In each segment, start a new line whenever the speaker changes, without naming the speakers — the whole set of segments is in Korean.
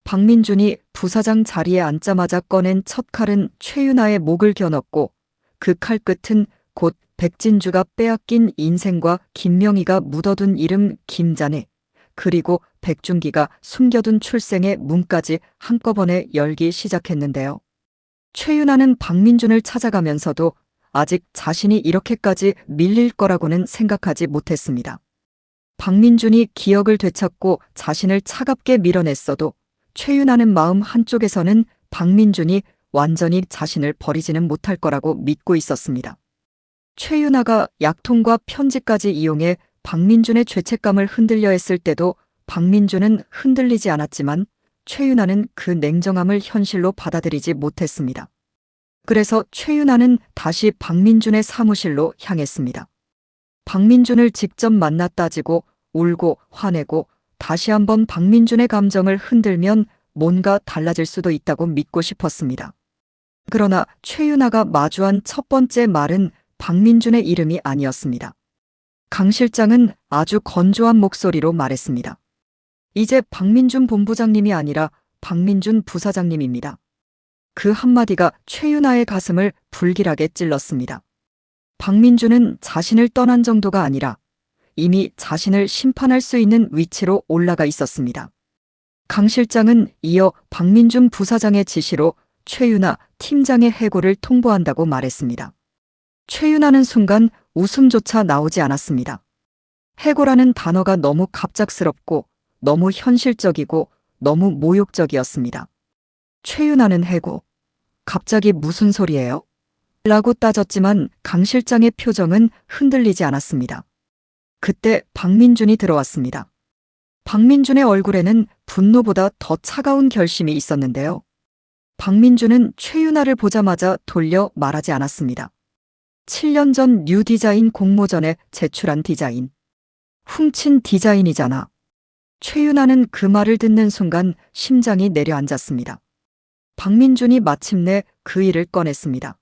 박민준이 부사장 자리에 앉자마자 꺼낸 첫 칼은 최윤아의 목을 겨눴고 그 칼 끝은 곧 백진주가 빼앗긴 인생과 김명희가 묻어둔 이름 김자네, 그리고 백준기가 숨겨둔 출생의 문까지 한꺼번에 열기 시작했는데요. 최윤아는 박민준을 찾아가면서도 아직 자신이 이렇게까지 밀릴 거라고는 생각하지 못했습니다. 박민준이 기억을 되찾고 자신을 차갑게 밀어냈어도 최윤아는 마음 한쪽에서는 박민준이 완전히 자신을 버리지는 못할 거라고 믿고 있었습니다. 최윤아가 약통과 편지까지 이용해 박민준의 죄책감을 흔들려 했을 때도 박민준은 흔들리지 않았지만 최윤아는 그 냉정함을 현실로 받아들이지 못했습니다. 그래서 최윤아는 다시 박민준의 사무실로 향했습니다. 박민준을 직접 만나 따지고 울고 화내고 다시 한번 박민준의 감정을 흔들면 뭔가 달라질 수도 있다고 믿고 싶었습니다. 그러나 최윤아가 마주한 첫 번째 말은 박민준의 이름이 아니었습니다. 강 실장은 아주 건조한 목소리로 말했습니다. 이제 박민준 본부장님이 아니라 박민준 부사장님입니다. 그 한마디가 최윤아의 가슴을 불길하게 찔렀습니다. 박민준은 자신을 떠난 정도가 아니라 이미 자신을 심판할 수 있는 위치로 올라가 있었습니다. 강 실장은 이어 박민준 부사장의 지시로 최윤아 팀장의 해고를 통보한다고 말했습니다. 최윤아는 순간 웃음조차 나오지 않았습니다. 해고라는 단어가 너무 갑작스럽고 너무 현실적이고 너무 모욕적이었습니다. 최윤아는 해고? 갑자기 무슨 소리예요? 라고 따졌지만 강 실장의 표정은 흔들리지 않았습니다. 그때 박민준이 들어왔습니다. 박민준의 얼굴에는 분노보다 더 차가운 결심이 있었는데요. 박민준은 최윤아를 보자마자 돌려 말하지 않았습니다. 7년 전 뉴 디자인 공모전에 제출한 디자인. 훔친 디자인이잖아. 최윤아는 그 말을 듣는 순간 심장이 내려앉았습니다. 박민준이 마침내 그 일을 꺼냈습니다.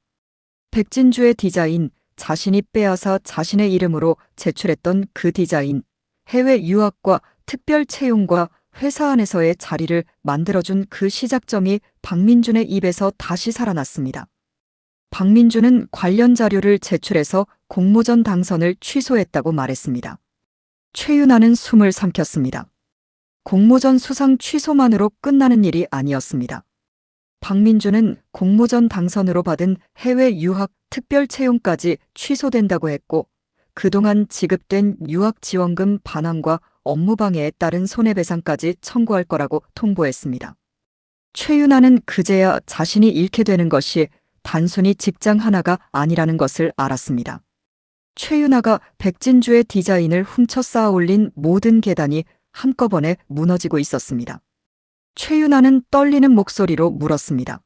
백진주의 디자인, 자신이 빼앗아 자신의 이름으로 제출했던 그 디자인, 해외 유학과 특별 채용과 회사 안에서의 자리를 만들어준 그 시작점이 박민준의 입에서 다시 살아났습니다. 박민준은 관련 자료를 제출해서 공모전 당선을 취소했다고 말했습니다. 최윤아는 숨을 삼켰습니다. 공모전 수상 취소만으로 끝나는 일이 아니었습니다. 박민준은 공모전 당선으로 받은 해외 유학 특별 채용까지 취소된다고 했고 그동안 지급된 유학 지원금 반환과 업무방해에 따른 손해배상까지 청구할 거라고 통보했습니다. 최윤아는 그제야 자신이 잃게 되는 것이 단순히 직장 하나가 아니라는 것을 알았습니다. 최윤아가 백진주의 디자인을 훔쳐 쌓아 올린 모든 계단이 한꺼번에 무너지고 있었습니다. 최윤아는 떨리는 목소리로 물었습니다.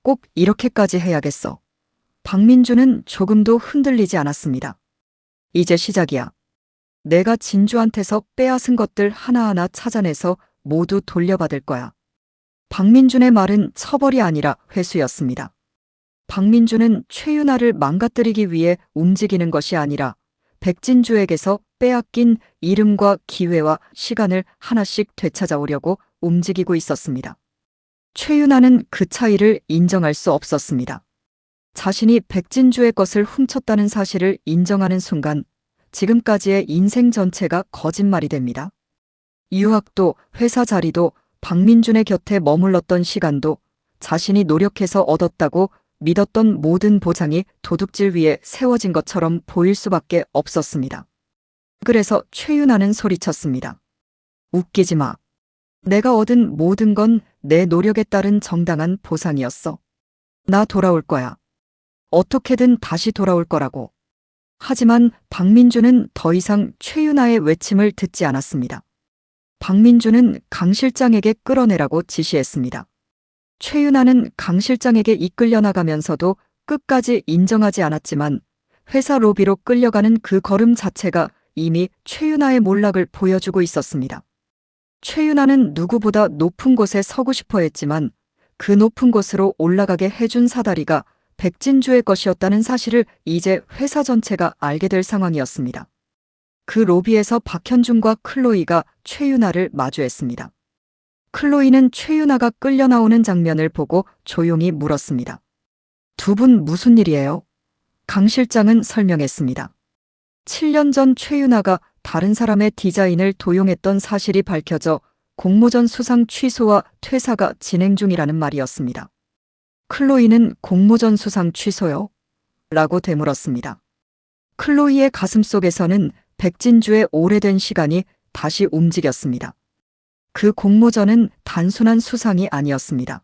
꼭 이렇게까지 해야겠어? 박민준은 조금도 흔들리지 않았습니다. 이제 시작이야. 내가 진주한테서 빼앗은 것들 하나하나 찾아내서 모두 돌려받을 거야. 박민준의 말은 처벌이 아니라 회수였습니다. 박민준은 최윤아를 망가뜨리기 위해 움직이는 것이 아니라 백진주에게서 빼앗긴 이름과 기회와 시간을 하나씩 되찾아오려고 움직이고 있었습니다. 최윤아는 그 차이를 인정할 수 없었습니다. 자신이 백진주의 것을 훔쳤다는 사실을 인정하는 순간 지금까지의 인생 전체가 거짓말이 됩니다. 유학도 회사 자리도 박민준의 곁에 머물렀던 시간도 자신이 노력해서 얻었다고 믿었던 모든 보장이 도둑질 위에 세워진 것처럼 보일 수밖에 없었습니다. 그래서 최윤아는 소리쳤습니다. 웃기지 마. 내가 얻은 모든 건 내 노력에 따른 정당한 보상이었어. 나 돌아올 거야. 어떻게든 다시 돌아올 거라고. 하지만 박민준은 더 이상 최윤아의 외침을 듣지 않았습니다. 박민준은 강 실장에게 끌어내라고 지시했습니다. 최윤아는 강 실장에게 이끌려 나가면서도 끝까지 인정하지 않았지만 회사 로비로 끌려가는 그 걸음 자체가 이미 최윤아의 몰락을 보여주고 있었습니다. 최윤아는 누구보다 높은 곳에 서고 싶어 했지만 그 높은 곳으로 올라가게 해준 사다리가 백진주의 것이었다는 사실을 이제 회사 전체가 알게 될 상황이었습니다. 그 로비에서 박현중과 클로이가 최윤아를 마주했습니다. 클로이는 최윤아가 끌려 나오는 장면을 보고 조용히 물었습니다. 두 분 무슨 일이에요? 강 실장은 설명했습니다. 7년 전 최윤아가 다른 사람의 디자인을 도용했던 사실이 밝혀져 공모전 수상 취소와 퇴사가 진행 중이라는 말이었습니다. 클로이는 공모전 수상 취소요? 라고 되물었습니다. 클로이의 가슴속에서는 백진주의 오래된 시간이 다시 움직였습니다. 그 공모전은 단순한 수상이 아니었습니다.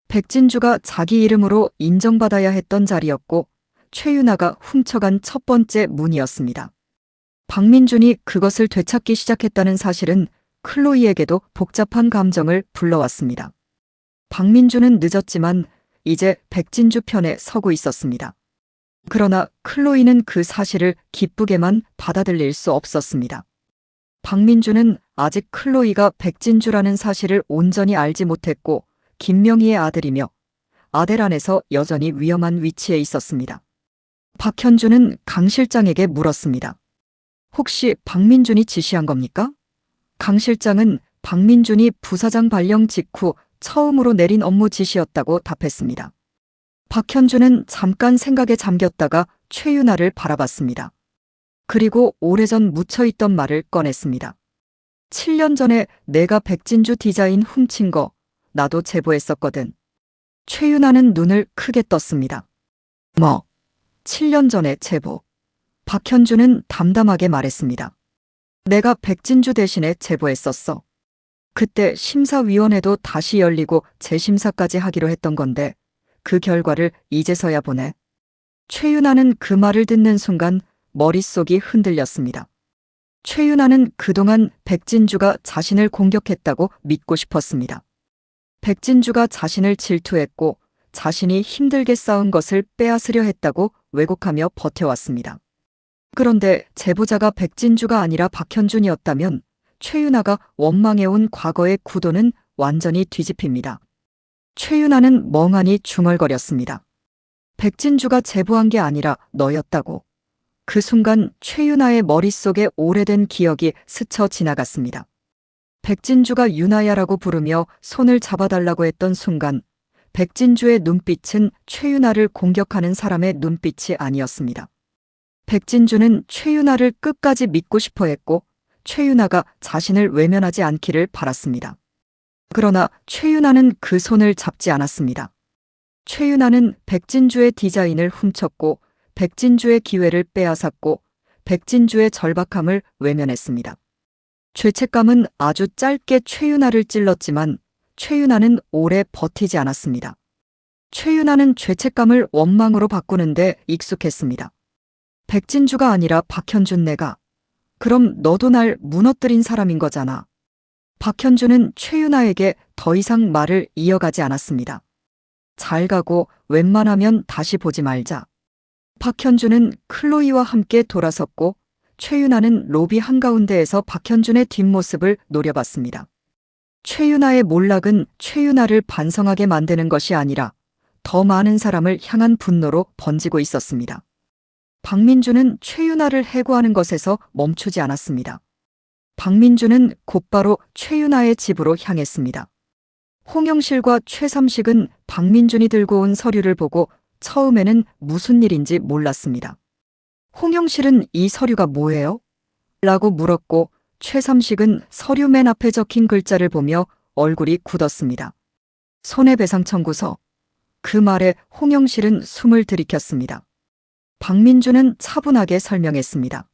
백진주가 자기 이름으로 인정받아야 했던 자리였고 최윤아가 훔쳐간 첫 번째 문이었습니다. 박민준이 그것을 되찾기 시작했다는 사실은 클로이에게도 복잡한 감정을 불러왔습니다. 박민준은 늦었지만 이제 백진주 편에 서고 있었습니다. 그러나 클로이는 그 사실을 기쁘게만 받아들일 수 없었습니다. 박민준은 아직 클로이가 백진주라는 사실을 온전히 알지 못했고 김명희의 아들이며 아델 안에서 여전히 위험한 위치에 있었습니다. 박현주는 강 실장에게 물었습니다. 혹시 박민준이 지시한 겁니까? 강 실장은 박민준이 부사장 발령 직후 처음으로 내린 업무 지시였다고 답했습니다. 박현주는 잠깐 생각에 잠겼다가 최윤아를 바라봤습니다. 그리고 오래전 묻혀있던 말을 꺼냈습니다. 7년 전에 내가 백진주 디자인 훔친 거 나도 제보했었거든. 최윤아는 눈을 크게 떴습니다. 뭐? 7년 전에 제보. 박현주는 담담하게 말했습니다. 내가 백진주 대신에 제보했었어. 그때 심사위원회도 다시 열리고 재심사까지 하기로 했던 건데 그 결과를 이제서야 보네. 최윤아는 그 말을 듣는 순간 머릿속이 흔들렸습니다. 최윤아는 그동안 백진주가 자신을 공격했다고 믿고 싶었습니다. 백진주가 자신을 질투했고 자신이 힘들게 쌓은 것을 빼앗으려 했다고 왜곡하며 버텨왔습니다. 그런데 제보자가 백진주가 아니라 박현준이었다면 최윤아가 원망해온 과거의 구도는 완전히 뒤집힙니다. 최윤아는 멍하니 중얼거렸습니다. 백진주가 제보한 게 아니라 너였다고. 그 순간 최윤아의 머릿속에 오래된 기억이 스쳐 지나갔습니다. 백진주가 윤아야라고 부르며 손을 잡아달라고 했던 순간 백진주의 눈빛은 최윤아를 공격하는 사람의 눈빛이 아니었습니다. 백진주는 최윤아를 끝까지 믿고 싶어 했고 최윤아가 자신을 외면하지 않기를 바랐습니다. 그러나 최윤아는 그 손을 잡지 않았습니다. 최윤아는 백진주의 디자인을 훔쳤고 백진주의 기회를 빼앗았고 백진주의 절박함을 외면했습니다. 죄책감은 아주 짧게 최윤아를 찔렀지만 최윤아는 오래 버티지 않았습니다. 최윤아는 죄책감을 원망으로 바꾸는데 익숙했습니다. 백진주가 아니라 박현준 내가. 그럼 너도 날 무너뜨린 사람인 거잖아. 박현준은 최윤아에게 더 이상 말을 이어가지 않았습니다. 잘 가고 웬만하면 다시 보지 말자. 박현준은 클로이와 함께 돌아섰고 최윤아는 로비 한가운데에서 박현준의 뒷모습을 노려봤습니다. 최윤아의 몰락은 최윤아를 반성하게 만드는 것이 아니라 더 많은 사람을 향한 분노로 번지고 있었습니다. 박민주는 최윤아를 해고하는 것에서 멈추지 않았습니다. 박민주는 곧바로 최윤아의 집으로 향했습니다. 홍영실과 최삼식은 박민준이 들고 온 서류를 보고 처음에는 무슨 일인지 몰랐습니다. 홍영실은 이 서류가 뭐예요? 라고 물었고 최삼식은 서류 맨 앞에 적힌 글자를 보며 얼굴이 굳었습니다. 손해배상 청구서. 그 말에 홍영실은 숨을 들이켰습니다. 박민주는 차분하게 설명했습니다.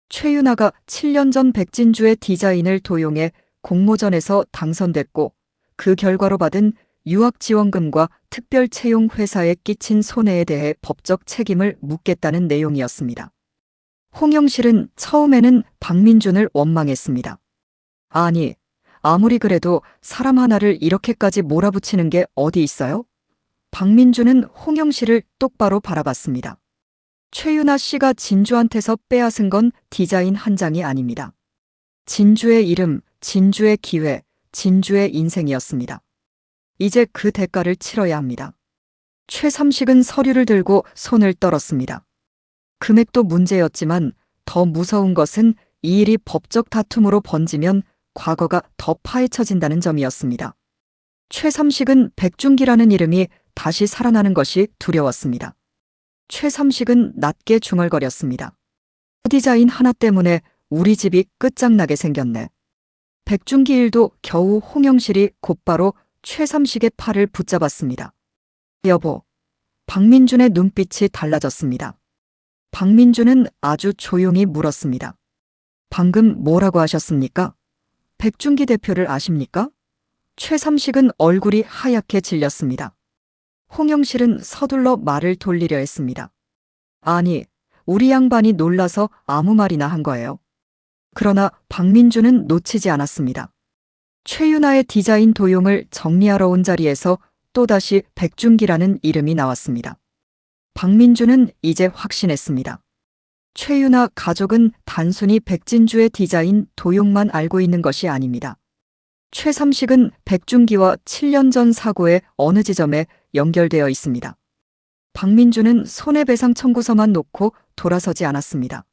최윤아가 7년 전 백진주의 디자인을 도용해 공모전에서 당선됐고 그 결과로 받은 유학지원금과 특별 채용 회사에 끼친 손해에 대해 법적 책임을 묻겠다는 내용이었습니다. 홍영실은 처음에는 박민준을 원망했습니다. 아니, 아무리 그래도 사람 하나를 이렇게까지 몰아붙이는 게 어디 있어요? 박민준은 홍영실을 똑바로 바라봤습니다. 최윤아 씨가 진주한테서 빼앗은 건 디자인 한 장이 아닙니다. 진주의 이름, 진주의 기회, 진주의 인생이었습니다. 이제 그 대가를 치러야 합니다. 최삼식은 서류를 들고 손을 떨었습니다. 금액도 문제였지만 더 무서운 것은 이 일이 법적 다툼으로 번지면 과거가 더 파헤쳐진다는 점이었습니다. 최삼식은 백준기라는 이름이 다시 살아나는 것이 두려웠습니다. 최삼식은 낮게 중얼거렸습니다. 디자인 하나 때문에 우리 집이 끝장나게 생겼네. 백준기 일도 겨우 홍영실이 곧바로 최삼식의 팔을 붙잡았습니다. 여보. 박민준의 눈빛이 달라졌습니다. 박민준은 아주 조용히 물었습니다. 방금 뭐라고 하셨습니까? 백준기 대표를 아십니까? 최삼식은 얼굴이 하얗게 질렸습니다. 홍영실은 서둘러 말을 돌리려 했습니다. 아니, 우리 양반이 놀라서 아무 말이나 한 거예요. 그러나 박민준은 놓치지 않았습니다. 최윤아의 디자인 도용을 정리하러 온 자리에서 또다시 백준기라는 이름이 나왔습니다. 박민준은 이제 확신했습니다. 최윤아 가족은 단순히 백진주의 디자인 도용만 알고 있는 것이 아닙니다. 최삼식은 백준기와 7년 전 사고의 어느 지점에 연결되어 있습니다. 박민준은 손해배상 청구서만 놓고 돌아서지 않았습니다.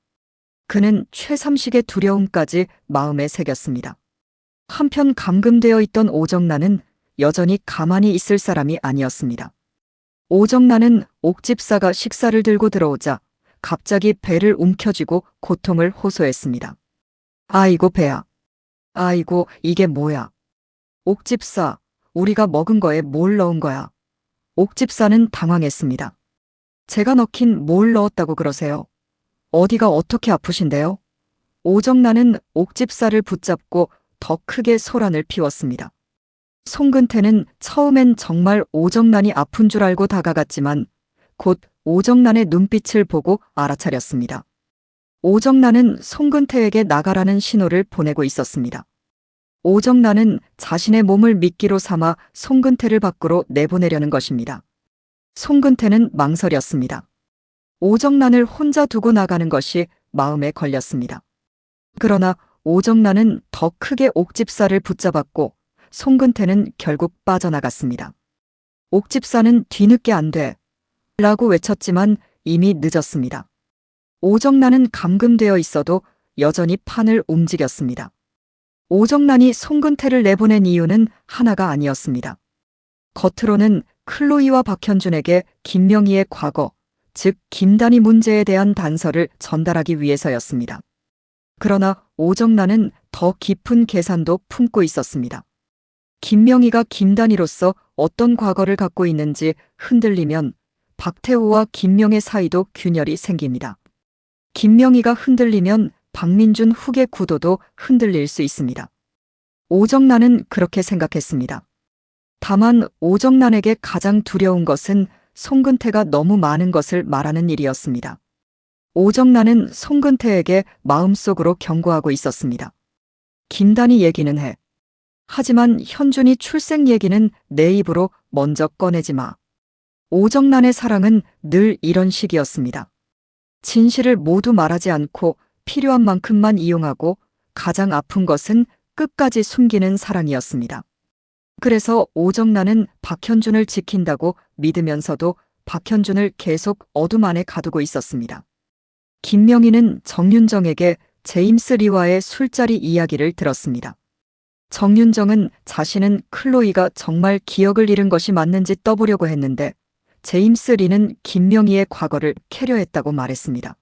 그는 최삼식의 두려움까지 마음에 새겼습니다. 한편 감금되어 있던 오정란은 여전히 가만히 있을 사람이 아니었습니다. 오정란은 옥집사가 식사를 들고 들어오자 갑자기 배를 움켜쥐고 고통을 호소했습니다. 아이고 배야. 아이고 이게 뭐야. 옥집사, 우리가 먹은 거에 뭘 넣은 거야. 옥집사는 당황했습니다. 제가 넣긴 뭘 넣었다고 그러세요? 어디가 어떻게 아프신데요? 오정란은 옥집사를 붙잡고 더 크게 소란을 피웠습니다. 송근태는 처음엔 정말 오정란이 아픈 줄 알고 다가갔지만 곧 오정란의 눈빛을 보고 알아차렸습니다. 오정란은 송근태에게 나가라는 신호를 보내고 있었습니다. 오정란은 자신의 몸을 미끼로 삼아 송근태를 밖으로 내보내려는 것입니다. 송근태는 망설였습니다. 오정란을 혼자 두고 나가는 것이 마음에 걸렸습니다. 그러나 오정란은 더 크게 옥집사를 붙잡았고 송근태는 결국 빠져나갔습니다. 옥집사는 뒤늦게 안 돼. 라고 외쳤지만 이미 늦었습니다. 오정란은 감금되어 있어도 여전히 판을 움직였습니다. 오정란이 송근태를 내보낸 이유는 하나가 아니었습니다. 겉으로는 클로이와 박현준에게 김명희의 과거, 즉 김단희 문제에 대한 단서를 전달하기 위해서였습니다. 그러나 오정란은 더 깊은 계산도 품고 있었습니다. 김명희가 김단희로서 어떤 과거를 갖고 있는지 흔들리면 박태호와 김명의 사이도 균열이 생깁니다. 김명희가 흔들리면 박민준 후계 구도도 흔들릴 수 있습니다. 오정란은 그렇게 생각했습니다. 다만 오정란에게 가장 두려운 것은 송근태가 너무 많은 것을 말하는 일이었습니다. 오정란은 송근태에게 마음속으로 경고하고 있었습니다. 김단희 얘기는 해. 하지만 현준이 출생 얘기는 내 입으로 먼저 꺼내지 마. 오정란의 사랑은 늘 이런 식이었습니다. 진실을 모두 말하지 않고 필요한 만큼만 이용하고 가장 아픈 것은 끝까지 숨기는 사랑이었습니다. 그래서 오정란은 박현준을 지킨다고 믿으면서도 박현준을 계속 어둠 안에 가두고 있었습니다. 김명희는 정윤정에게 제임스 리와의 술자리 이야기를 들었습니다. 정윤정은 자신은 클로이가 정말 기억을 잃은 것이 맞는지 떠보려고 했는데 제임스 리는 김명희의 과거를 캐려했다고 말했습니다.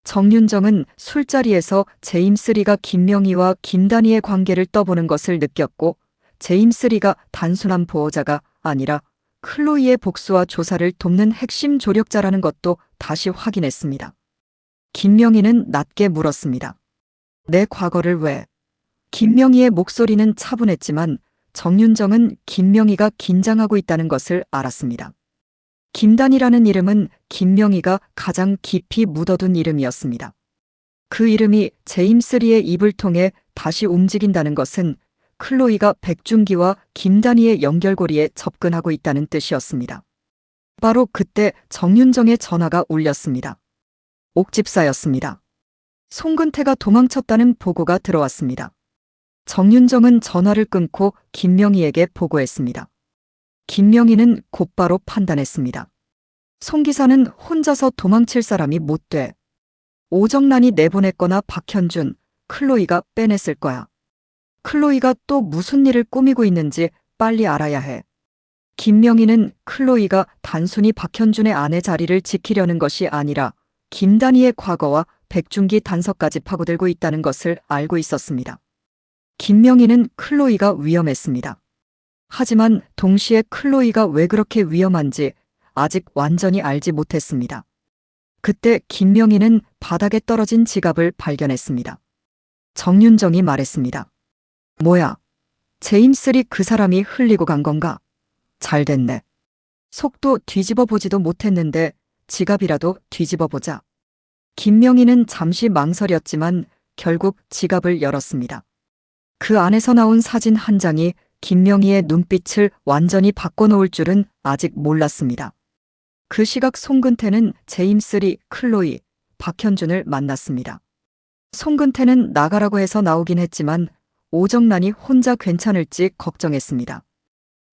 정윤정은 술자리에서 제임스 리가 김명희와 김단희의 관계를 떠보는 것을 느꼈고 제임스 리가 단순한 보호자가 아니라 클로이의 복수와 조사를 돕는 핵심 조력자라는 것도 다시 확인했습니다. 김명희는 낮게 물었습니다. 내 과거를 왜? 김명희의 목소리는 차분했지만 정윤정은 김명희가 긴장하고 있다는 것을 알았습니다. 김단희라는 이름은 김명희가 가장 깊이 묻어둔 이름이었습니다. 그 이름이 제임스 리의 입을 통해 다시 움직인다는 것은 클로이가 백준기와 김단희의 연결고리에 접근하고 있다는 뜻이었습니다. 바로 그때 정윤정의 전화가 울렸습니다. 옥집사였습니다. 송근태가 도망쳤다는 보고가 들어왔습니다. 정윤정은 전화를 끊고 김명희에게 보고했습니다. 김명희는 곧바로 판단했습니다. 송 기사는 혼자서 도망칠 사람이 못 돼. 오정란이 내보냈거나 박현준, 클로이가 빼냈을 거야. 클로이가 또 무슨 일을 꾸미고 있는지 빨리 알아야 해. 김명희는 클로이가 단순히 박현준의 아내 자리를 지키려는 것이 아니라 김단희의 과거와 백준기 단서까지 파고들고 있다는 것을 알고 있었습니다. 김명희는 클로이가 위험했습니다. 하지만 동시에 클로이가 왜 그렇게 위험한지 아직 완전히 알지 못했습니다. 그때 김명희는 바닥에 떨어진 지갑을 발견했습니다. 정윤정이 말했습니다. 뭐야? 제임스리 그 사람이 흘리고 간 건가? 잘 됐네. 속도 뒤집어 보지도 못했는데 지갑이라도 뒤집어 보자. 김명희는 잠시 망설였지만 결국 지갑을 열었습니다. 그 안에서 나온 사진 한 장이 김명희의 눈빛을 완전히 바꿔놓을 줄은 아직 몰랐습니다. 그 시각 송근태는 제임스리, 클로이, 박현준을 만났습니다. 송근태는 나가라고 해서 나오긴 했지만 오정란이 혼자 괜찮을지 걱정했습니다.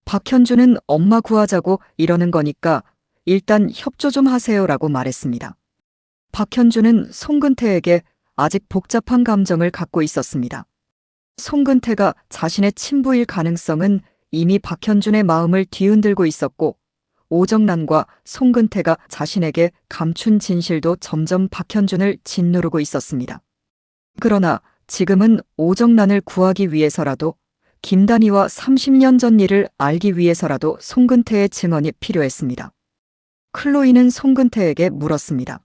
박현준은 엄마 구하자고 이러는 거니까 일단 협조 좀 하세요라고 말했습니다. 박현준은 송근태에게 아직 복잡한 감정을 갖고 있었습니다. 송근태가 자신의 친부일 가능성은 이미 박현준의 마음을 뒤흔들고 있었고 오정란과 송근태가 자신에게 감춘 진실도 점점 박현준을 짓누르고 있었습니다. 그러나 지금은 오정란을 구하기 위해서라도 김단희와 30년 전 일을 알기 위해서라도 송근태의 증언이 필요했습니다. 클로이는 송근태에게 물었습니다.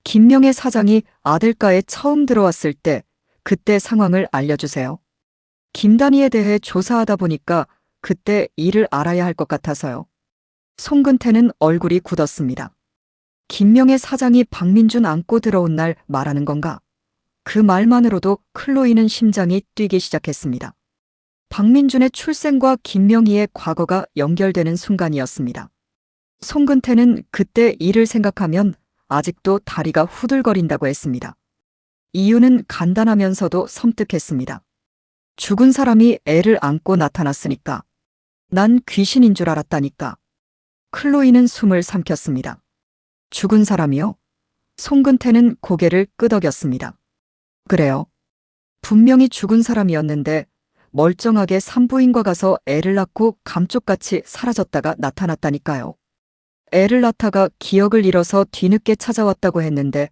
김명애 사장이 아들가에 처음 들어왔을 때 그때 상황을 알려주세요. 김단희에 대해 조사하다 보니까 그때 일을 알아야 할 것 같아서요. 송근태는 얼굴이 굳었습니다. 김명애 사장이 박민준 안고 들어온 날 말하는 건가? 그 말만으로도 클로이는 심장이 뛰기 시작했습니다. 박민준의 출생과 김명희의 과거가 연결되는 순간이었습니다. 송근태는 그때 일을 생각하면 아직도 다리가 후들거린다고 했습니다. 이유는 간단하면서도 섬뜩했습니다. 죽은 사람이 애를 안고 나타났으니까. 난 귀신인 줄 알았다니까. 클로이는 숨을 삼켰습니다. 죽은 사람이요? 송근태는 고개를 끄덕였습니다. 그래요. 분명히 죽은 사람이었는데 멀쩡하게 산부인과 가서 애를 낳고 감쪽같이 사라졌다가 나타났다니까요. 애를 낳다가 기억을 잃어서 뒤늦게 찾아왔다고 했는데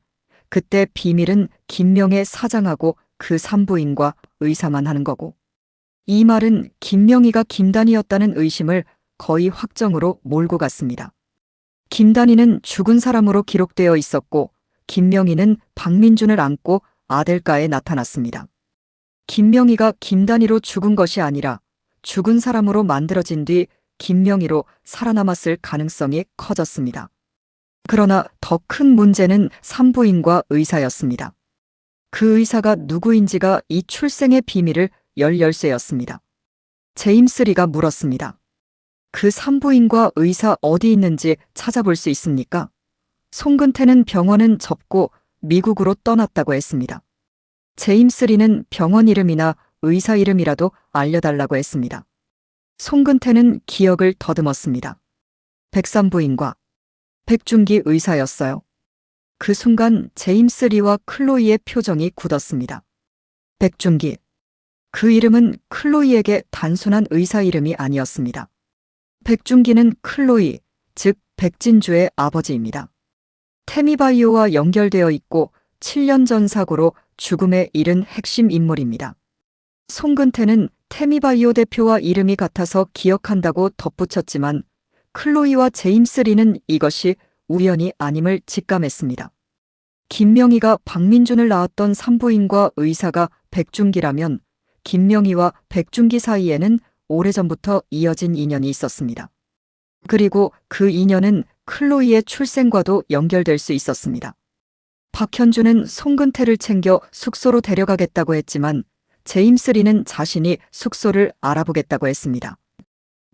그때 비밀은 김명애 사장하고 그 산부인과 의사만 하는 거고. 이 말은 김명희가 김단희였다는 의심을 거의 확정으로 몰고 갔습니다. 김단희는 죽은 사람으로 기록되어 있었고 김명희는 박민준을 안고 아들가에 나타났습니다. 김명희가 김단희로 죽은 것이 아니라 죽은 사람으로 만들어진 뒤 김명희로 살아남았을 가능성이 커졌습니다. 그러나 더 큰 문제는 산부인과 의사였습니다. 그 의사가 누구인지가 이 출생의 비밀을 열 열쇠였습니다. 제임스 리가 물었습니다. 그 산부인과 의사 어디 있는지 찾아볼 수 있습니까? 송근태는 병원은 접고 미국으로 떠났다고 했습니다. 제임스 리는 병원 이름이나 의사 이름이라도 알려달라고 했습니다. 송근태는 기억을 더듬었습니다. 백산부인과 백준기 의사였어요. 그 순간 제임스 리와 클로이의 표정이 굳었습니다. 백준기. 그 이름은 클로이에게 단순한 의사 이름이 아니었습니다. 백준기는 클로이, 즉 백진주의 아버지입니다. 태미바이오와 연결되어 있고 7년 전 사고로 죽음에 이른 핵심 인물입니다. 송근태는 태미바이오 대표와 이름이 같아서 기억한다고 덧붙였지만 클로이와 제임스 리는 이것이 우연이 아님을 직감했습니다. 김명희가 박민준을 낳았던 산부인과 의사가 백준기라면 김명희와 백준기 사이에는 오래전부터 이어진 인연이 있었습니다. 그리고 그 인연은 클로이의 출생과도 연결될 수 있었습니다. 박현준은 송근태를 챙겨 숙소로 데려가겠다고 했지만 제임스 리는 자신이 숙소를 알아보겠다고 했습니다.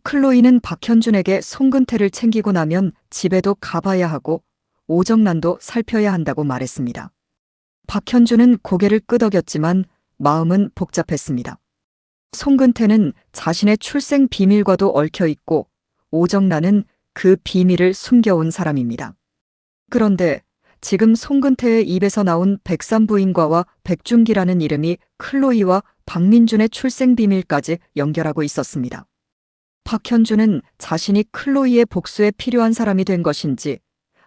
클로이는 박현준에게 송근태를 챙기고 나면 집에도 가봐야 하고 오정란도 살펴야 한다고 말했습니다. 박현준은 고개를 끄덕였지만 마음은 복잡했습니다. 송근태는 자신의 출생 비밀과도 얽혀 있고 오정란은 그 비밀을 숨겨온 사람입니다. 그런데 지금 송근태의 입에서 나온 백산부인과와 백준기라는 이름이 클로이와 박민준의 출생 비밀까지 연결하고 있었습니다. 박현준은 자신이 클로이의 복수에 필요한 사람이 된 것인지,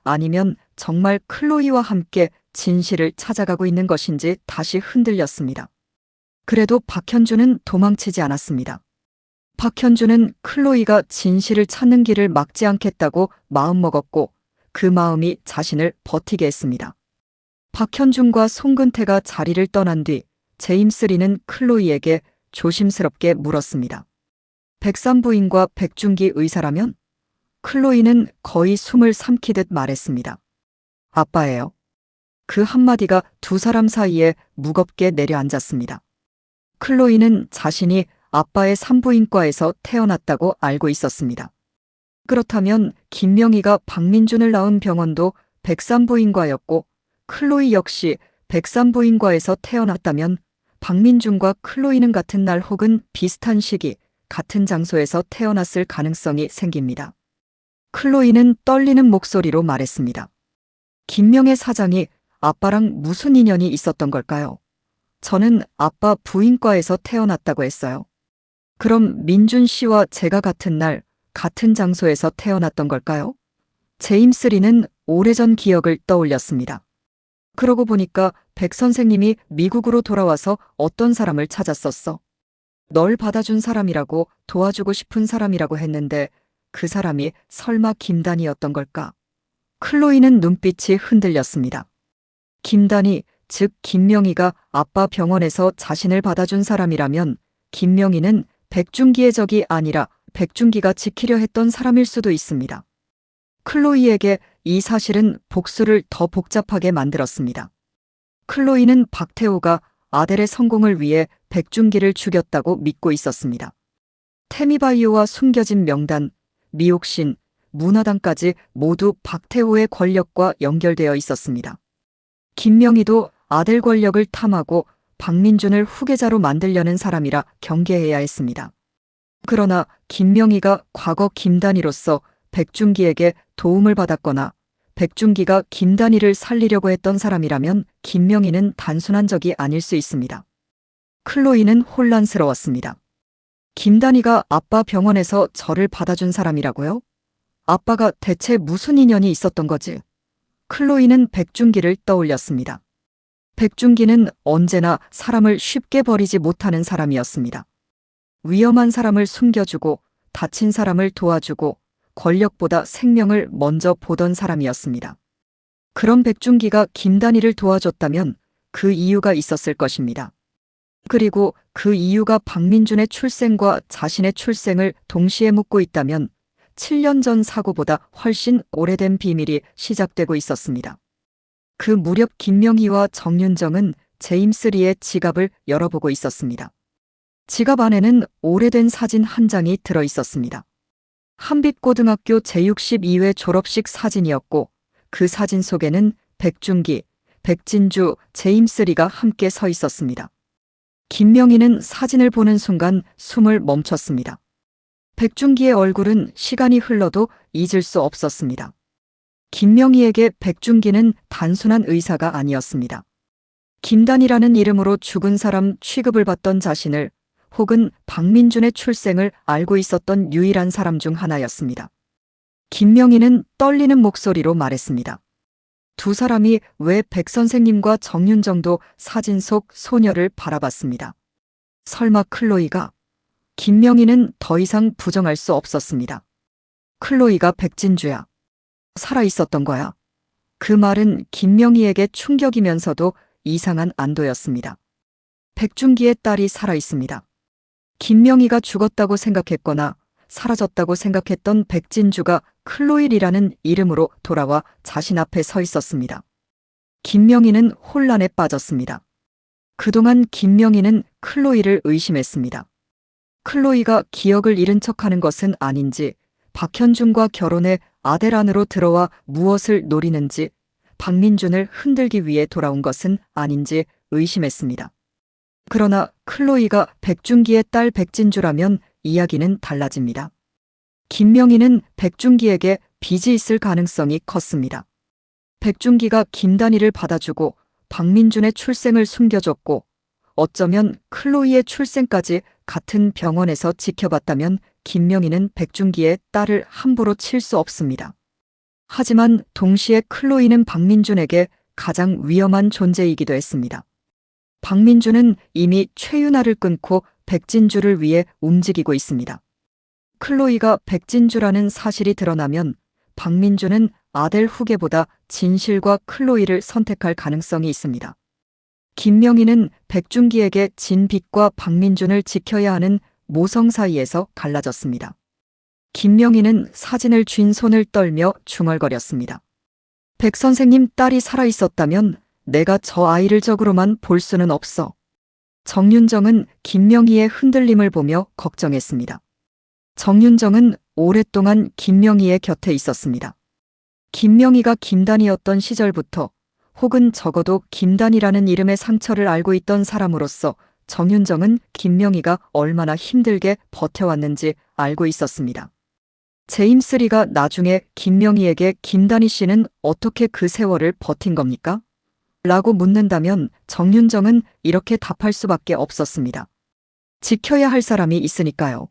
아니면 정말 클로이와 함께 진실을 찾아가고 있는 것인지 다시 흔들렸습니다. 그래도 박현준은 도망치지 않았습니다. 박현준은 클로이가 진실을 찾는 길을 막지 않겠다고 마음먹었고, 그 마음이 자신을 버티게 했습니다. 박현준과 송근태가 자리를 떠난 뒤 제임스 리는 클로이에게 조심스럽게 물었습니다. 백산부인과 백중기 의사라면? 클로이는 거의 숨을 삼키듯 말했습니다. 아빠예요. 그 한마디가 두 사람 사이에 무겁게 내려앉았습니다. 클로이는 자신이 아빠의 산부인과에서 태어났다고 알고 있었습니다. 그렇다면 김명희가 박민준을 낳은 병원도 백산부인과였고, 클로이 역시 백산부인과에서 태어났다면 박민준과 클로이는 같은 날 혹은 비슷한 시기, 같은 장소에서 태어났을 가능성이 생깁니다. 클로이는 떨리는 목소리로 말했습니다. 김명혜 사장이 아빠랑 무슨 인연이 있었던 걸까요? 저는 아빠 부인과에서 태어났다고 했어요. 그럼 민준 씨와 제가 같은 날, 같은 장소에서 태어났던 걸까요? 제임스 리는 오래전 기억을 떠올렸습니다. 그러고 보니까 백 선생님이 미국으로 돌아와서 어떤 사람을 찾았었어. 널 받아준 사람이라고, 도와주고 싶은 사람이라고 했는데 그 사람이 설마 김단이었던 걸까? 클로이는 눈빛이 흔들렸습니다. 김단이, 즉 김명희가 아빠 병원에서 자신을 받아준 사람이라면 김명희는 백중기의 적이 아니라 백중기가 지키려 했던 사람일 수도 있습니다. 클로이에게 이 사실은 복수를 더 복잡하게 만들었습니다. 클로이는 박태호가 아델의 성공을 위해 백중기를 죽였다고 믿고 있었습니다. 태미바이오와 숨겨진 명단, 미옥신, 문화당까지 모두 박태호의 권력과 연결되어 있었습니다. 김명희도 아델 권력을 탐하고 박민준을 후계자로 만들려는 사람이라 경계해야 했습니다. 그러나 김명희가 과거 김단희로서 백중기에게 도움을 받았거나 백중기가 김단희를 살리려고 했던 사람이라면 김명희는 단순한 적이 아닐 수 있습니다. 클로이는 혼란스러웠습니다. 김단희가 아빠 병원에서 저를 받아준 사람이라고요? 아빠가 대체 무슨 인연이 있었던 거지? 클로이는 백중기를 떠올렸습니다. 백중기는 언제나 사람을 쉽게 버리지 못하는 사람이었습니다. 위험한 사람을 숨겨주고 다친 사람을 도와주고 권력보다 생명을 먼저 보던 사람이었습니다. 그런 백중기가 김단희를 도와줬다면 그 이유가 있었을 것입니다. 그리고 그 이유가 박민준의 출생과 자신의 출생을 동시에 묻고 있다면 7년 전 사고보다 훨씬 오래된 비밀이 시작되고 있었습니다. 그 무렵 김명희와 정윤정은 제임스 리의 지갑을 열어보고 있었습니다. 지갑 안에는 오래된 사진 한 장이 들어 있었습니다. 한빛고등학교 제62회 졸업식 사진이었고 그 사진 속에는 백중기, 백진주, 제임스 리가 함께 서 있었습니다. 김명희는 사진을 보는 순간 숨을 멈췄습니다. 백중기의 얼굴은 시간이 흘러도 잊을 수 없었습니다. 김명희에게 백중기는 단순한 의사가 아니었습니다. 김단이라는 이름으로 죽은 사람 취급을 받던 자신을, 혹은 박민준의 출생을 알고 있었던 유일한 사람 중 하나였습니다. 김명희는 떨리는 목소리로 말했습니다. 두 사람이 왜 백 선생님과 정윤정도 사진 속 소녀를 바라봤습니다. 설마 클로이가? 김명희는 더 이상 부정할 수 없었습니다. 클로이가 백진주야. 살아있었던 거야. 그 말은 김명희에게 충격이면서도 이상한 안도였습니다. 백중기의 딸이 살아있습니다. 김명희가 죽었다고 생각했거나 사라졌다고 생각했던 백진주가 클로이라는 이름으로 돌아와 자신 앞에 서 있었습니다. 김명희는 혼란에 빠졌습니다. 그동안 김명희는 클로이를 의심했습니다. 클로이가 기억을 잃은 척하는 것은 아닌지, 박현준과 결혼해 아델 안으로 들어와 무엇을 노리는지, 박민준을 흔들기 위해 돌아온 것은 아닌지 의심했습니다. 그러나 클로이가 백중기의 딸 백진주라면 이야기는 달라집니다. 김명희는 백중기에게 빚이 있을 가능성이 컸습니다. 백중기가 김단희를 받아주고 박민준의 출생을 숨겨줬고 어쩌면 클로이의 출생까지 같은 병원에서 지켜봤다면 김명희는 백준기의 딸을 함부로 칠 수 없습니다. 하지만 동시에 클로이는 박민준에게 가장 위험한 존재이기도 했습니다. 박민준은 이미 최윤아를 끊고 백진주를 위해 움직이고 있습니다. 클로이가 백진주라는 사실이 드러나면 박민준은 아델 후계보다 진실과 클로이를 선택할 가능성이 있습니다. 김명희는 백준기에게 진빛과 박민준을 지켜야 하는 모성 사이에서 갈라졌습니다. 김명희는 사진을 쥔 손을 떨며 중얼거렸습니다. 백 선생님 딸이 살아있었다면 내가 저 아이를 적으로만 볼 수는 없어. 정윤정은 김명희의 흔들림을 보며 걱정했습니다. 정윤정은 오랫동안 김명희의 곁에 있었습니다. 김명희가 김단이었던 시절부터 혹은 적어도 김단이라는 이름의 상처를 알고 있던 사람으로서 정윤정은 김명희가 얼마나 힘들게 버텨왔는지 알고 있었습니다. 제임스 리가 나중에 김명희에게 김단희 씨는 어떻게 그 세월을 버틴 겁니까? 라고 묻는다면 정윤정은 이렇게 답할 수밖에 없었습니다. 지켜야 할 사람이 있으니까요.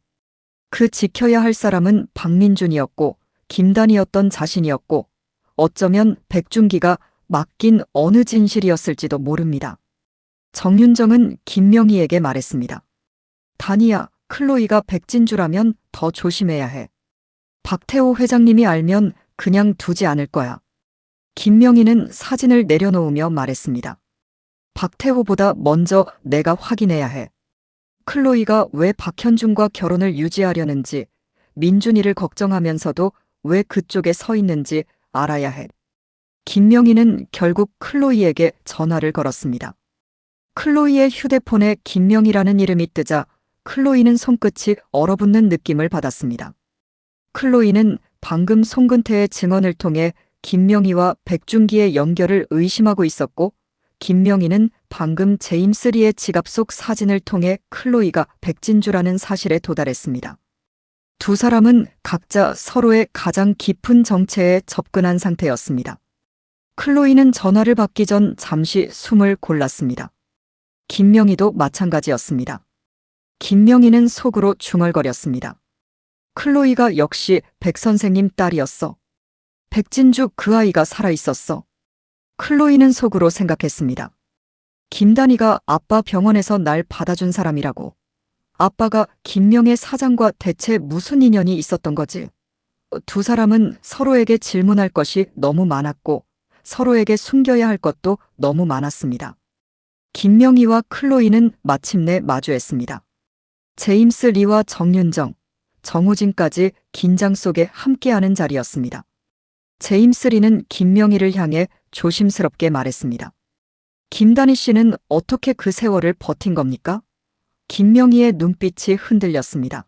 그 지켜야 할 사람은 박민준이었고 김단이었던 자신이었고 어쩌면 백준기가 맡긴 어느 진실이었을지도 모릅니다. 정윤정은 김명희에게 말했습니다. 단이야, 클로이가 백진주라면 더 조심해야 해. 박태호 회장님이 알면 그냥 두지 않을 거야. 김명희는 사진을 내려놓으며 말했습니다. 박태호보다 먼저 내가 확인해야 해. 클로이가 왜 박현준과 결혼을 유지하려는지, 민준이를 걱정하면서도 왜 그쪽에 서 있는지 알아야 해. 김명희는 결국 클로이에게 전화를 걸었습니다. 클로이의 휴대폰에 김명희라는 이름이 뜨자 클로이는 손끝이 얼어붙는 느낌을 받았습니다. 클로이는 방금 송근태의 증언을 통해 김명희와 백준기의 연결을 의심하고 있었고 김명희는 방금 제임스 리의 지갑 속 사진을 통해 클로이가 백진주라는 사실에 도달했습니다. 두 사람은 각자 서로의 가장 깊은 정체에 접근한 상태였습니다. 클로이는 전화를 받기 전 잠시 숨을 골랐습니다. 김명희도 마찬가지였습니다. 김명희는 속으로 중얼거렸습니다. 클로이가 역시 백 선생님 딸이었어. 백진주 그 아이가 살아있었어. 클로이는 속으로 생각했습니다. 김단희가 아빠 병원에서 날 받아준 사람이라고. 아빠가 김명혜 사장과 대체 무슨 인연이 있었던 거지? 두 사람은 서로에게 질문할 것이 너무 많았고 서로에게 숨겨야 할 것도 너무 많았습니다. 김명희와 클로이는 마침내 마주했습니다. 제임스 리와 정윤정, 정우진까지 긴장 속에 함께하는 자리였습니다. 제임스 리는 김명희를 향해 조심스럽게 말했습니다. 김단희 씨는 어떻게 그 세월을 버틴 겁니까? 김명희의 눈빛이 흔들렸습니다.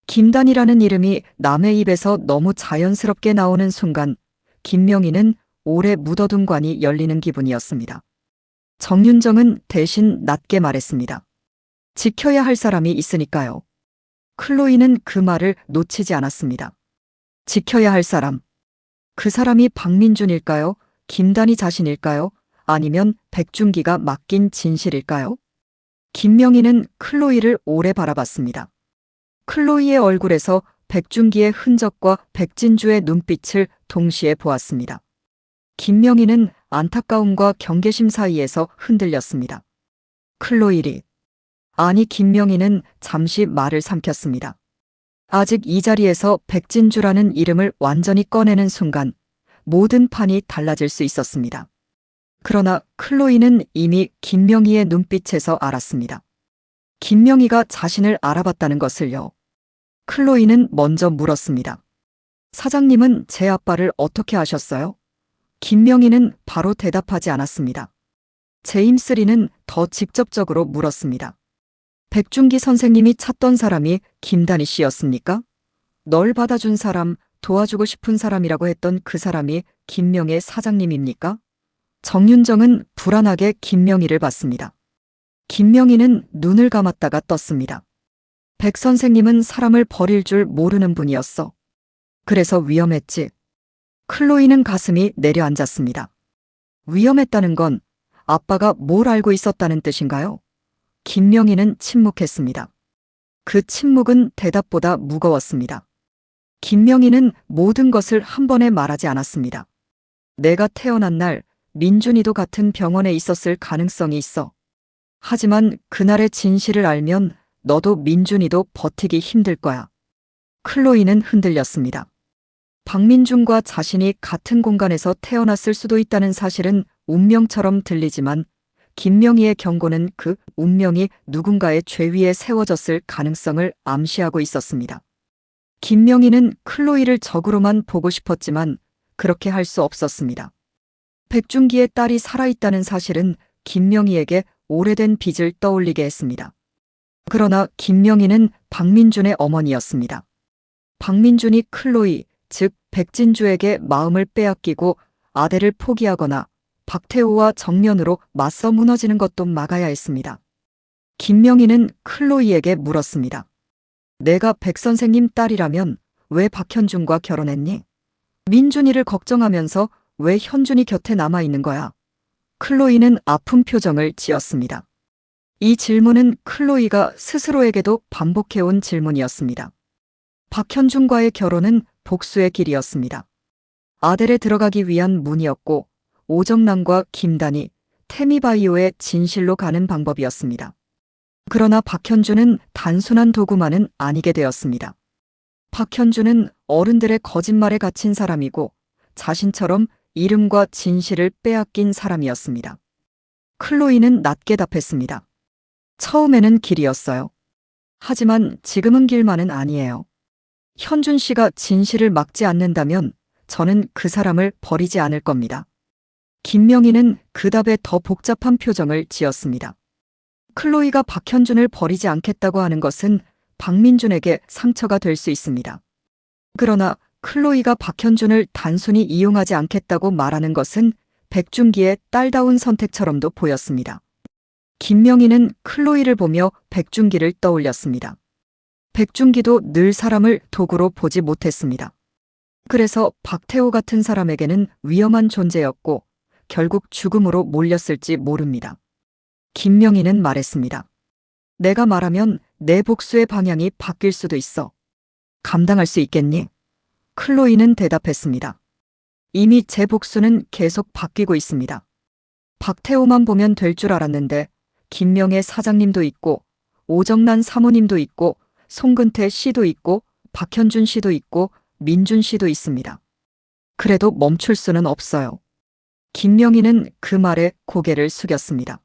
김단희라는 이름이 남의 입에서 너무 자연스럽게 나오는 순간 김명희는 오래 묻어둔 관이 열리는 기분이었습니다. 정윤정은 대신 낮게 말했습니다. 지켜야 할 사람이 있으니까요. 클로이는 그 말을 놓치지 않았습니다. 지켜야 할 사람. 그 사람이 박민준일까요? 김단희 자신일까요? 아니면 백준기가 맡긴 진실일까요? 김명희는 클로이를 오래 바라봤습니다. 클로이의 얼굴에서 백준기의 흔적과 백진주의 눈빛을 동시에 보았습니다. 김명희는 안타까움과 경계심 사이에서 흔들렸습니다. 클로이리. 아니 김명희는 잠시 말을 삼켰습니다. 아직 이 자리에서 백진주라는 이름을 완전히 꺼내는 순간 모든 판이 달라질 수 있었습니다. 그러나 클로이는 이미 김명희의 눈빛에서 알았습니다. 김명희가 자신을 알아봤다는 것을요. 클로이는 먼저 물었습니다. 사장님은 제 아빠를 어떻게 아셨어요? 김명희는 바로 대답하지 않았습니다. 제임스 리는 더 직접적으로 물었습니다. 백준기 선생님이 찾던 사람이 김단희 씨였습니까? 널 받아준 사람, 도와주고 싶은 사람이라고 했던 그 사람이 김명혜 사장님입니까? 정윤정은 불안하게 김명희를 봤습니다. 김명희는 눈을 감았다가 떴습니다. 백 선생님은 사람을 버릴 줄 모르는 분이었어. 그래서 위험했지. 클로이는 가슴이 내려앉았습니다. 위험했다는 건 아빠가 뭘 알고 있었다는 뜻인가요? 김명희는 침묵했습니다. 그 침묵은 대답보다 무거웠습니다. 김명희는 모든 것을 한 번에 말하지 않았습니다. 내가 태어난 날 민준이도 같은 병원에 있었을 가능성이 있어. 하지만 그날의 진실을 알면 너도 민준이도 버티기 힘들 거야. 클로이는 흔들렸습니다. 박민준과 자신이 같은 공간에서 태어났을 수도 있다는 사실은 운명처럼 들리지만 김명희의 경고는 그 운명이 누군가의 죄 위에 세워졌을 가능성을 암시하고 있었습니다. 김명희는 클로이를 적으로만 보고 싶었지만 그렇게 할 수 없었습니다. 백준기의 딸이 살아있다는 사실은 김명희에게 오래된 빚을 떠올리게 했습니다. 그러나 김명희는 박민준의 어머니였습니다. 박민준이 클로이, 즉 백진주에게 마음을 빼앗기고 아들을 포기하거나 박태호와 정면으로 맞서 무너지는 것도 막아야 했습니다. 김명희는 클로이에게 물었습니다. 내가 백 선생님 딸이라면 왜 박현준과 결혼했니? 민준이를 걱정하면서 왜 현준이 곁에 남아있는 거야? 클로이는 아픈 표정을 지었습니다. 이 질문은 클로이가 스스로에게도 반복해온 질문이었습니다. 박현준과의 결혼은 복수의 길이었습니다. 아델에 들어가기 위한 문이었고 오정남과 김단희, 태미바이오의 진실로 가는 방법이었습니다. 그러나 박현준은 단순한 도구만은 아니게 되었습니다. 박현준은 어른들의 거짓말에 갇힌 사람이고 자신처럼 이름과 진실을 빼앗긴 사람이었습니다. 클로이는 낮게 답했습니다. 처음에는 길이었어요. 하지만 지금은 길만은 아니에요. 현준 씨가 진실을 막지 않는다면 저는 그 사람을 버리지 않을 겁니다. 김명희는 그 답에 더 복잡한 표정을 지었습니다. 클로이가 박현준을 버리지 않겠다고 하는 것은 박민준에게 상처가 될 수 있습니다. 그러나 클로이가 박현준을 단순히 이용하지 않겠다고 말하는 것은 백준기의 딸다운 선택처럼도 보였습니다. 김명희는 클로이를 보며 백준기를 떠올렸습니다. 백준기도 늘 사람을 도구로 보지 못했습니다. 그래서 박태호 같은 사람에게는 위험한 존재였고 결국 죽음으로 몰렸을지 모릅니다. 김명희는 말했습니다. 내가 말하면 내 복수의 방향이 바뀔 수도 있어. 감당할 수 있겠니? 클로이는 대답했습니다. 이미 제 복수는 계속 바뀌고 있습니다. 박태호만 보면 될 줄 알았는데 김명애 사장님도 있고 오정란 사모님도 있고 송근태 씨도 있고 박현준 씨도 있고 민준 씨도 있습니다. 그래도 멈출 수는 없어요. 김명희는 그 말에 고개를 숙였습니다.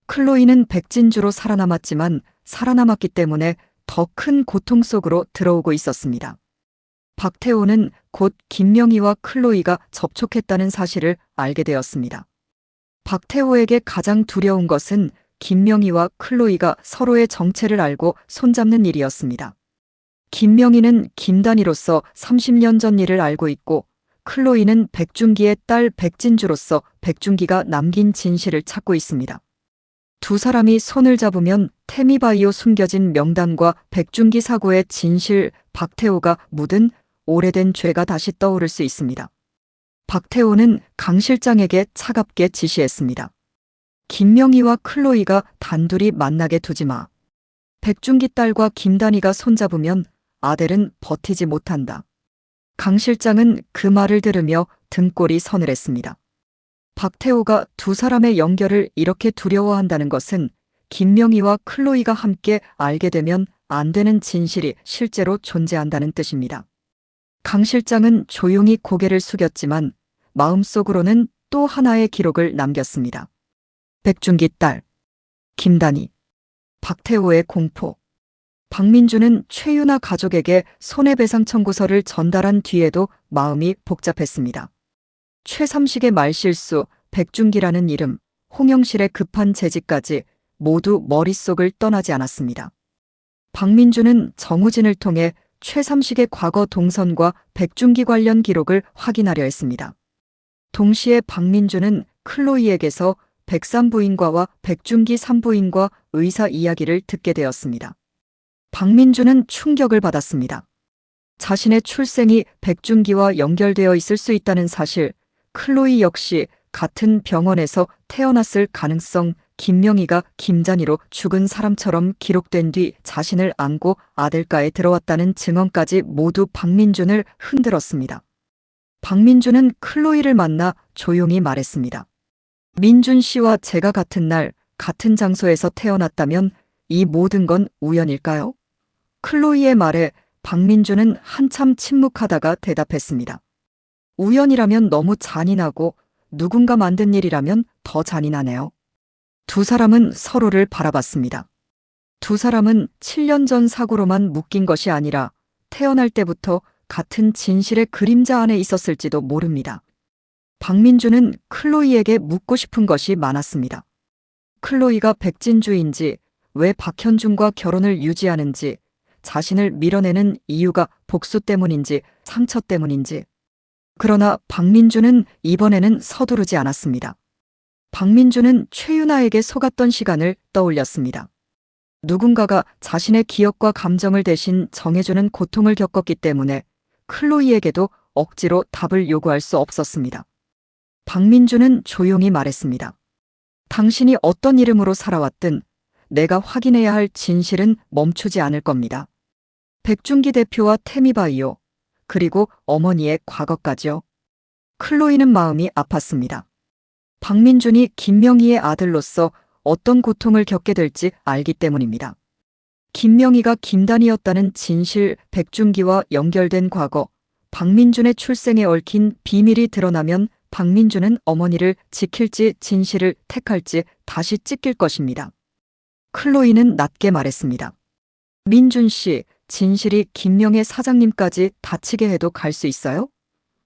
클로이는 백진주로 살아남았지만 살아남았기 때문에 더 큰 고통 속으로 들어오고 있었습니다. 박태호는 곧 김명희와 클로이가 접촉했다는 사실을 알게 되었습니다. 박태호에게 가장 두려운 것은 김명희와 클로이가 서로의 정체를 알고 손잡는 일이었습니다. 김명희는 김단희로서 30년 전 일을 알고 있고 클로이는 백준기의 딸 백진주로서 백준기가 남긴 진실을 찾고 있습니다. 두 사람이 손을 잡으면 태미바이오 숨겨진 명단과 백준기 사고의 진실, 박태호가 묻은 오래된 죄가 다시 떠오를 수 있습니다. 박태호는 강 실장에게 차갑게 지시했습니다. 김명희와 클로이가 단둘이 만나게 두지 마. 백준기 딸과 김단희가 손잡으면 아델은 버티지 못한다. 강 실장은 그 말을 들으며 등골이 서늘했습니다. 박태호가 두 사람의 연결을 이렇게 두려워한다는 것은 김명희와 클로이가 함께 알게 되면 안 되는 진실이 실제로 존재한다는 뜻입니다. 강 실장은 조용히 고개를 숙였지만 마음속으로는 또 하나의 기록을 남겼습니다. 백준기 딸, 김단희, 박태호의 공포. 박민준은 최윤아 가족에게 손해배상 청구서를 전달한 뒤에도 마음이 복잡했습니다. 최삼식의 말실수, 백준기라는 이름, 홍영실의 급한 재직까지 모두 머릿속을 떠나지 않았습니다. 박민준은 정우진을 통해 최삼식의 과거 동선과 백준기 관련 기록을 확인하려 했습니다. 동시에 박민준은 클로이에게서 백산부인과와 백준기 산부인과 의사 이야기를 듣게 되었습니다. 박민준은 충격을 받았습니다. 자신의 출생이 백준기와 연결되어 있을 수 있다는 사실, 클로이 역시 같은 병원에서 태어났을 가능성, 김명희가 김단희로 죽은 사람처럼 기록된 뒤 자신을 안고 아들가에 들어왔다는 증언까지 모두 박민준을 흔들었습니다. 박민준은 클로이를 만나 조용히 말했습니다. 민준 씨와 제가 같은 날, 같은 장소에서 태어났다면 이 모든 건 우연일까요? 클로이의 말에 박민준은 한참 침묵하다가 대답했습니다. 우연이라면 너무 잔인하고 누군가 만든 일이라면 더 잔인하네요. 두 사람은 서로를 바라봤습니다. 두 사람은 7년 전 사고로만 묶인 것이 아니라 태어날 때부터 같은 진실의 그림자 안에 있었을지도 모릅니다. 박민준은 클로이에게 묻고 싶은 것이 많았습니다. 클로이가 백진주인지, 왜 박현준과 결혼을 유지하는지, 자신을 밀어내는 이유가 복수 때문인지, 상처 때문인지. 그러나 박민준은 이번에는 서두르지 않았습니다. 박민준은 최윤아에게 속았던 시간을 떠올렸습니다. 누군가가 자신의 기억과 감정을 대신 정해주는 고통을 겪었기 때문에 클로이에게도 억지로 답을 요구할 수 없었습니다. 박민준은 조용히 말했습니다. 당신이 어떤 이름으로 살아왔든 내가 확인해야 할 진실은 멈추지 않을 겁니다. 백준기 대표와 태미바이오, 그리고 어머니의 과거까지요. 클로이는 마음이 아팠습니다. 박민준이 김명희의 아들로서 어떤 고통을 겪게 될지 알기 때문입니다. 김명희가 김단희였다는 진실, 백준기와 연결된 과거, 박민준의 출생에 얽힌 비밀이 드러나면 박민준은 어머니를 지킬지 진실을 택할지 다시 찢길 것입니다. 클로이는 낮게 말했습니다. 민준 씨, 진실이 김명혜 사장님까지 다치게 해도 갈 수 있어요?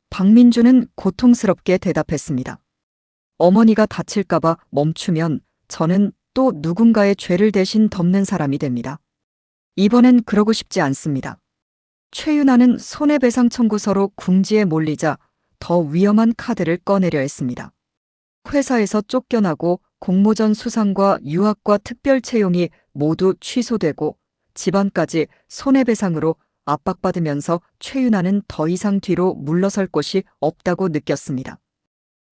박민준은 고통스럽게 대답했습니다. 어머니가 다칠까봐 멈추면 저는 또 누군가의 죄를 대신 덮는 사람이 됩니다. 이번엔 그러고 싶지 않습니다. 최윤아는 손해배상 청구서로 궁지에 몰리자 더 위험한 카드를 꺼내려 했습니다. 회사에서 쫓겨나고 공모전 수상과 유학과 특별 채용이 모두 취소되고 집안까지 손해배상으로 압박받으면서 최윤아는 더 이상 뒤로 물러설 곳이 없다고 느꼈습니다.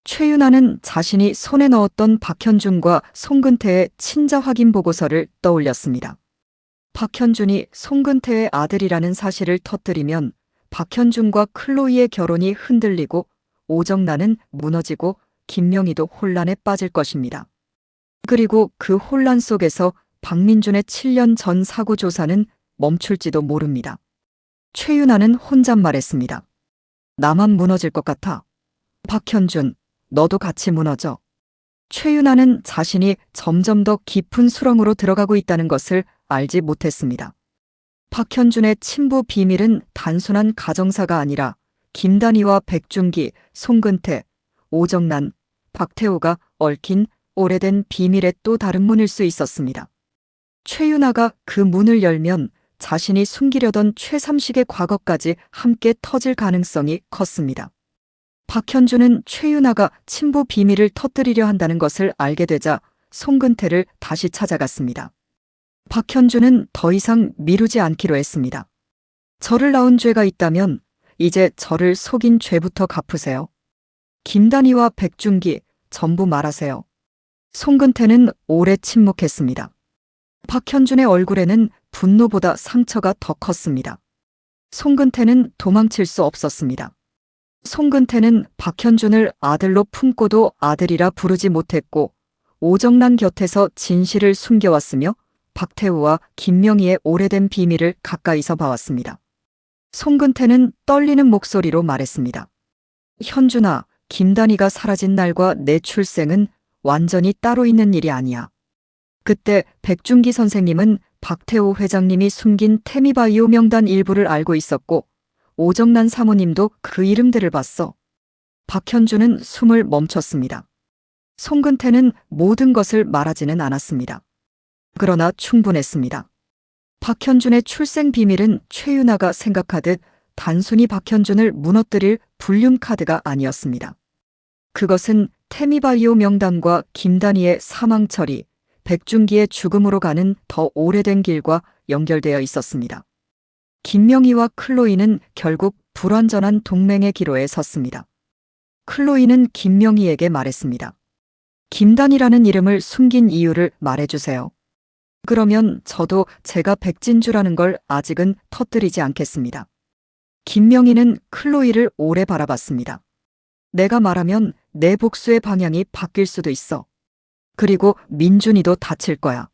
최윤아는 자신이 손에 넣었던 박현준과 송근태의 친자 확인 보고서를 떠올렸습니다. 박현준이 송근태의 아들이라는 사실을 터뜨리면 박현준과 클로이의 결혼이 흔들리고 오정란은 무너지고 김명희도 혼란에 빠질 것입니다. 그리고 그 혼란 속에서 박민준의 7년 전 사고 조사는 멈출지도 모릅니다. 최윤아는 혼잣말했습니다. 나만 무너질 것 같아. 박현준, 너도 같이 무너져. 최윤아는 자신이 점점 더 깊은 수렁으로 들어가고 있다는 것을 알지 못했습니다. 박현준의 친부 비밀은 단순한 가정사가 아니라 김단희와 백준기, 송근태, 오정란, 박태호가 얽힌 오래된 비밀의 또 다른 문일 수 있었습니다. 최윤아가 그 문을 열면 자신이 숨기려던 최삼식의 과거까지 함께 터질 가능성이 컸습니다. 박현준은 최윤아가 친부 비밀을 터뜨리려 한다는 것을 알게 되자 송근태를 다시 찾아갔습니다. 박현준은 더 이상 미루지 않기로 했습니다. 저를 낳은 죄가 있다면 이제 저를 속인 죄부터 갚으세요. 김단희와 백준기 전부 말하세요. 송근태는 오래 침묵했습니다. 박현준의 얼굴에는 분노보다 상처가 더 컸습니다. 송근태는 도망칠 수 없었습니다. 송근태는 박현준을 아들로 품고도 아들이라 부르지 못했고 오정란 곁에서 진실을 숨겨왔으며 박태우와 김명희의 오래된 비밀을 가까이서 봐왔습니다. 송근태는 떨리는 목소리로 말했습니다. 현준아, 김단희가 사라진 날과 내 출생은 완전히 따로 있는 일이 아니야. 그때 백준기 선생님은 박태호 회장님이 숨긴 태미바이오 명단 일부를 알고 있었고 오정란 사모님도 그 이름들을 봤어. 박현준은 숨을 멈췄습니다. 송근태는 모든 것을 말하지는 않았습니다. 그러나 충분했습니다. 박현준의 출생 비밀은 최윤아가 생각하듯 단순히 박현준을 무너뜨릴 불륜 카드가 아니었습니다. 그것은 태미바이오 명단과 김단희의 사망 처리, 백준기의 죽음으로 가는 더 오래된 길과 연결되어 있었습니다. 김명희와 클로이는 결국 불완전한 동맹의 기로에 섰습니다. 클로이는 김명희에게 말했습니다. 김단이라는 이름을 숨긴 이유를 말해주세요. 그러면 저도 제가 백진주라는 걸 아직은 터뜨리지 않겠습니다. 김명희는 클로이를 오래 바라봤습니다. 내가 말하면 내 복수의 방향이 바뀔 수도 있어. 그리고 민준이도 다칠 거야.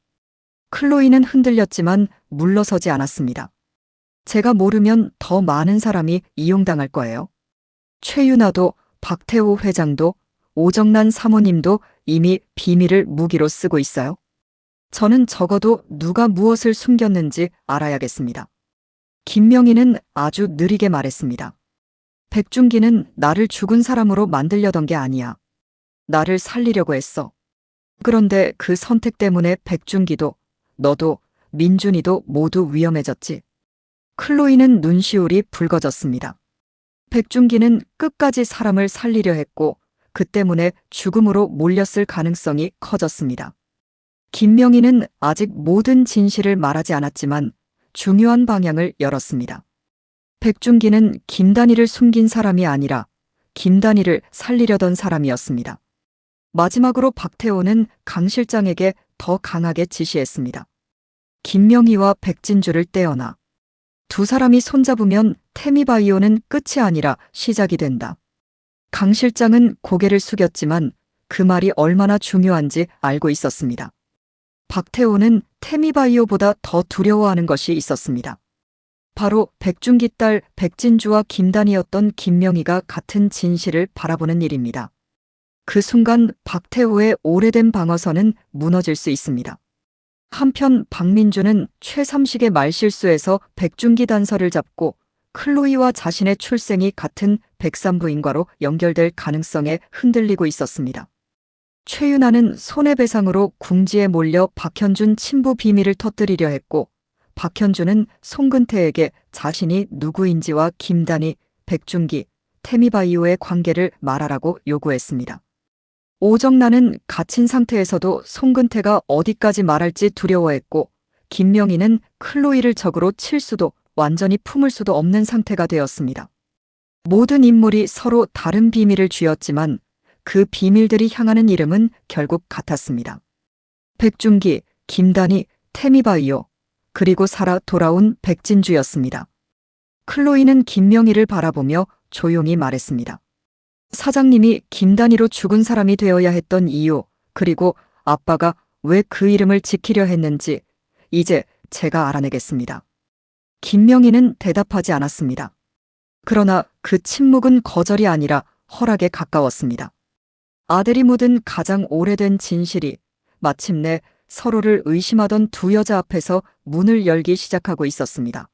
클로이는 흔들렸지만 물러서지 않았습니다. 제가 모르면 더 많은 사람이 이용당할 거예요. 최윤아도, 박태호 회장도, 오정란 사모님도 이미 비밀을 무기로 쓰고 있어요. 저는 적어도 누가 무엇을 숨겼는지 알아야겠습니다. 김명희는 아주 느리게 말했습니다. 백준기는 나를 죽은 사람으로 만들려던 게 아니야. 나를 살리려고 했어. 그런데 그 선택 때문에 백준기도, 너도, 민준이도 모두 위험해졌지. 클로이는 눈시울이 붉어졌습니다. 백준기는 끝까지 사람을 살리려 했고 그 때문에 죽음으로 몰렸을 가능성이 커졌습니다. 김명희는 아직 모든 진실을 말하지 않았지만 중요한 방향을 열었습니다. 백준기는 김단희를 숨긴 사람이 아니라 김단희를 살리려던 사람이었습니다. 마지막으로 박태호는 강 실장에게 더 강하게 지시했습니다. 김명희와 백진주를 떼어놔. 두 사람이 손잡으면 태미바이오는 끝이 아니라 시작이 된다. 강 실장은 고개를 숙였지만 그 말이 얼마나 중요한지 알고 있었습니다. 박태호는 태미바이오보다 더 두려워하는 것이 있었습니다. 바로 백준기 딸 백진주와 김단희였던 김명희가 같은 진실을 바라보는 일입니다. 그 순간 박태호의 오래된 방어선은 무너질 수 있습니다. 한편 박민주는 최삼식의 말실수에서 백준기 단서를 잡고 클로이와 자신의 출생이 같은 백산부인과로 연결될 가능성에 흔들리고 있었습니다. 최윤아는 손해배상으로 궁지에 몰려 박현준 친부 비밀을 터뜨리려 했고 박현준은 송근태에게 자신이 누구인지와 김단희, 백준기, 태미바이오의 관계를 말하라고 요구했습니다. 오정란은 갇힌 상태에서도 송근태가 어디까지 말할지 두려워했고 김명희는 클로이를 적으로 칠 수도 완전히 품을 수도 없는 상태가 되었습니다. 모든 인물이 서로 다른 비밀을 쥐었지만 그 비밀들이 향하는 이름은 결국 같았습니다. 백준기, 김단희, 태미바이오, 그리고 살아 돌아온 백진주였습니다. 클로이는 김명희를 바라보며 조용히 말했습니다. 사장님이 김단희로 죽은 사람이 되어야 했던 이유, 그리고 아빠가 왜 그 이름을 지키려 했는지 이제 제가 알아내겠습니다. 김명희는 대답하지 않았습니다. 그러나 그 침묵은 거절이 아니라 허락에 가까웠습니다. 아들이 묻은 가장 오래된 진실이 마침내 서로를 의심하던 두 여자 앞에서 문을 열기 시작하고 있었습니다.